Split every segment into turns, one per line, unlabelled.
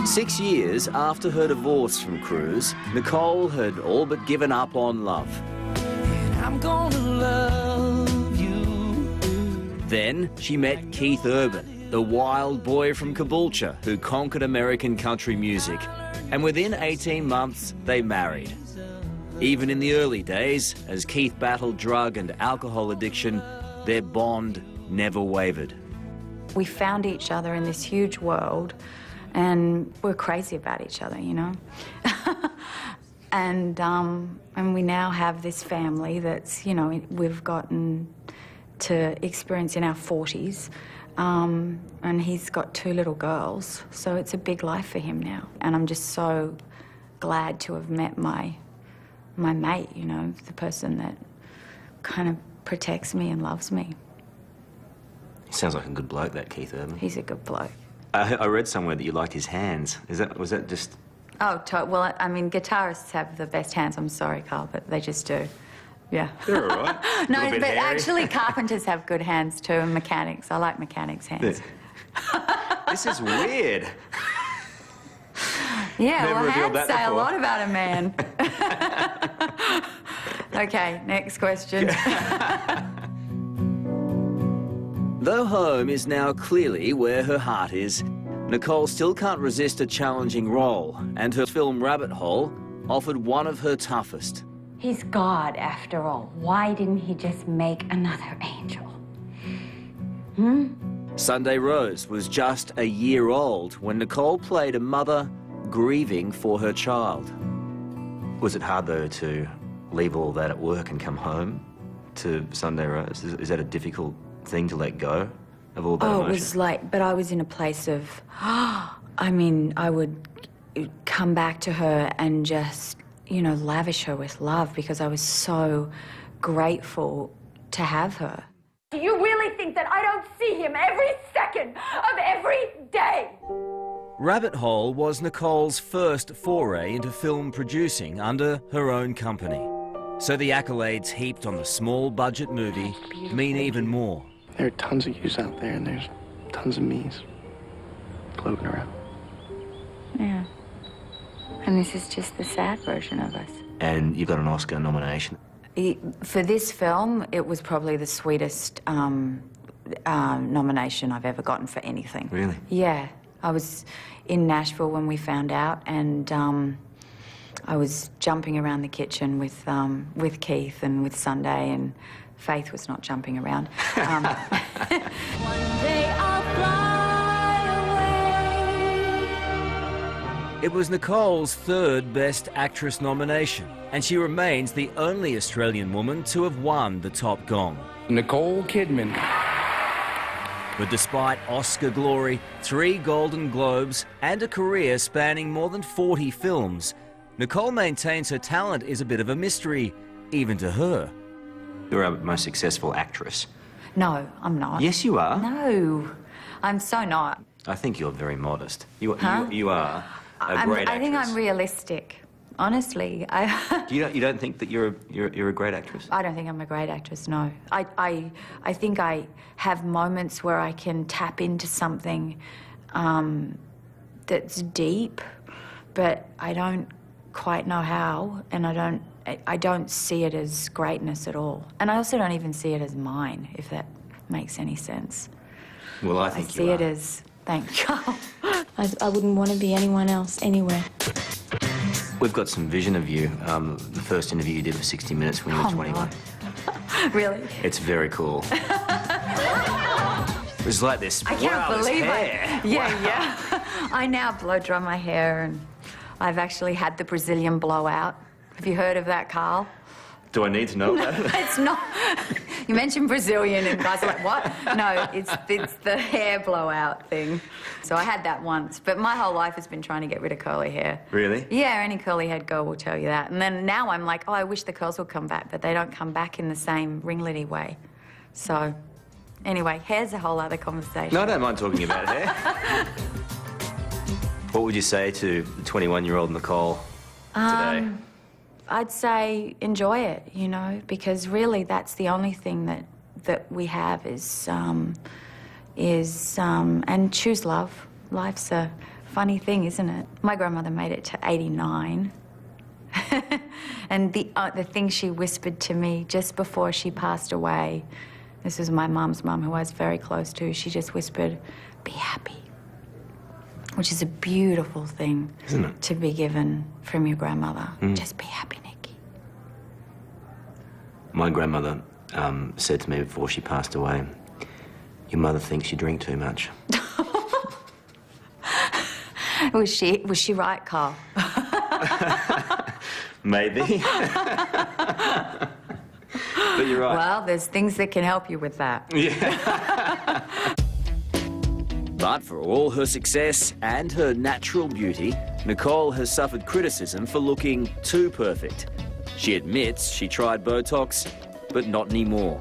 6 years after her divorce from Cruise, Nicole had all but given up on love. And I'm gonna love you. Then she met Keith Urban, the wild boy from Caboolture who conquered American country music. And within 18 months, they married. Even in the early days, as Keith battled drug and alcohol addiction, their bond never wavered.
We found each other in this huge world, and we're crazy about each other, you know. and we now have this family that's, you know, we've gotten to experience in our 40s, and he's got 2 little girls, so it's a big life for him now. And I'm just so glad to have met my mate, you know, the person that kind of protects me and loves me.
Sounds like a good bloke, that Keith Urban.
He's a good bloke.
I read somewhere that you liked his hands. Was that just...
Oh, well, I mean, guitarists have the best hands. I'm sorry, Carl, but they just do. Yeah.
They're all right.
No, but actually carpenters have good hands too, and mechanics. I like mechanics' hands.
This is weird.
Yeah, well, hands say a lot about a man. Okay, next question.
Though home is now clearly where her heart is, Nicole still can't resist a challenging role, and her film Rabbit Hole offered one of her toughest.
He's God, after all. Why didn't he just make another angel?
Sunday Rose was just a year old when Nicole played a mother grieving for her child.
Was it hard, though, to leave all that at work and come home to Sunday Rose? Is that a difficult thing to let go of all that emotion?
It was like, but I was in a place of, I mean, I would come back to her and just, you know, lavish her with love because I was so grateful to have her.
Do you really think that I don't see him every second of every day?
Rabbit Hole was Nicole's first foray into film producing under her own company. So the accolades heaped on the small budget movie mean even more.
There are tons of yous out there, and there's tons of me's floating around.
Yeah. And this is just the sad version of us.
And you've got an Oscar nomination.
For this film, it was probably the sweetest nomination I've ever gotten for anything.
Really?
Yeah. I was in Nashville when we found out, and I was jumping around the kitchen with Keith and with Sunday, and Faith was not jumping around. One day I'll fly away.
It was Nicole's third Best Actress nomination, and she remains the only Australian woman to have won the top gong.
Nicole Kidman.
But despite Oscar glory, 3 Golden Globes, and a career spanning more than 40 films, Nicole maintains her talent is a bit of a mystery, even to her.
You're our most successful actress.
No, I'm not.
Yes, you are.
No, I'm so not.
I think you're very modest. You are a great actress.
I think I'm realistic. Honestly,
You don't think that you're a great actress?
I don't think I'm a great actress, no. I think I have moments where I can tap into something that's deep, but I don't quite know how, and I don't see it as greatness at all. And I also don't even see it as mine, if that makes any sense.
Well, I think
I see it as, thank you. I wouldn't want to be anyone else anywhere.
We've got some vision of you. The first interview you did was 60 Minutes when you were 21.
Really?
It's very cool. It was like this.
I can't believe
hair.
Yeah. I now blow dry my hair, and I've actually had the Brazilian blowout. Have you heard of that, Carl?
Do I need to know that?
It's not. You mentioned Brazilian, and guys are like, what? No, it's the hair blowout thing. So I had that once, but my whole life has been trying to get rid of curly hair.
Really?
Yeah, any curly-haired girl will tell you that. And then now I'm like, oh, I wish the curls would come back, but they don't come back in the same ringlety way. So, anyway, hair's a whole other conversation.
No, I don't mind talking about hair. What would you say to the 21-year-old Nicole today?
I'd say enjoy it, you know, because really that's the only thing that we have is and choose love. life's a funny thing, isn't it? My grandmother made it to 89. And the thing she whispered to me just before she passed away, this was my mum's mum, who I was very close to, she just whispered, "Be happy," which is a beautiful thing,
isn't it,
to be given from your grandmother. Just be happy, Nicky.
My grandmother said to me before she passed away, "Your mother thinks you drink too much."
Was she right, Carl?
Maybe. But you're right.
Well, there's things that can help you with that.
Yeah.
But for all her success and her natural beauty, Nicole has suffered criticism for looking too perfect. She admits she tried Botox, but not anymore.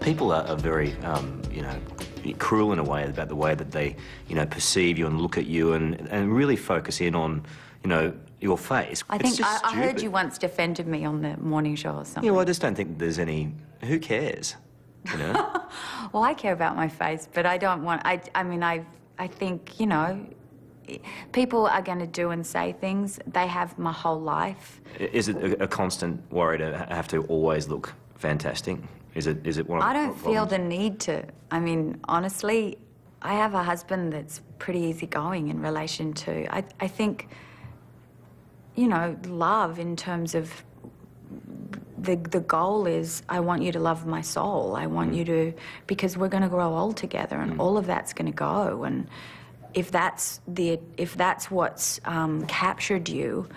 People are very, you know, cruel in a way about the way that they, you know, perceive you and look at you and really focus in on, you know, your face.
I think I heard you once defended me on the morning show or something.
Yeah, well, I just don't think there's any... Who cares, you know?
Well, I care about my face, but I don't want... I mean, I think, you know, people are going to do and say things. They have my whole life.
Is it a constant worry to have to always look fantastic? Is it one of the
I don't feel
problems?
the need to. I mean, honestly, I have a husband that's pretty easygoing in relation to... I think, you know, love in terms of... The goal is, I want you to love my soul. I want you to... Because we're going to grow old together, and all of that's going to go. And if that's what's captured you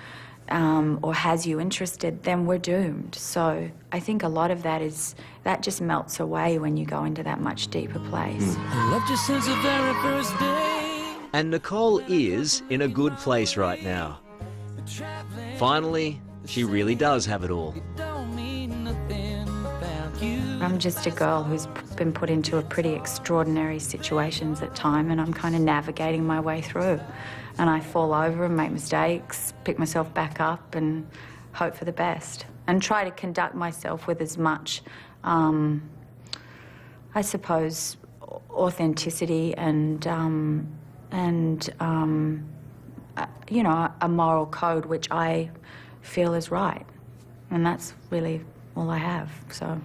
or has you interested, then we're doomed. So I think a lot of that just melts away when you go into that much deeper place.
I loved you since the very first day.
And Nicole is in a good place right now. Finally, she really does have it all.
I'm just a girl who's been put into a pretty extraordinary situations at time, and I'm kind of navigating my way through. And I fall over and make mistakes, pick myself back up and hope for the best. And try to conduct myself with as much, I suppose, authenticity and you know, a moral code which I feel is right. And that's really all I have, so...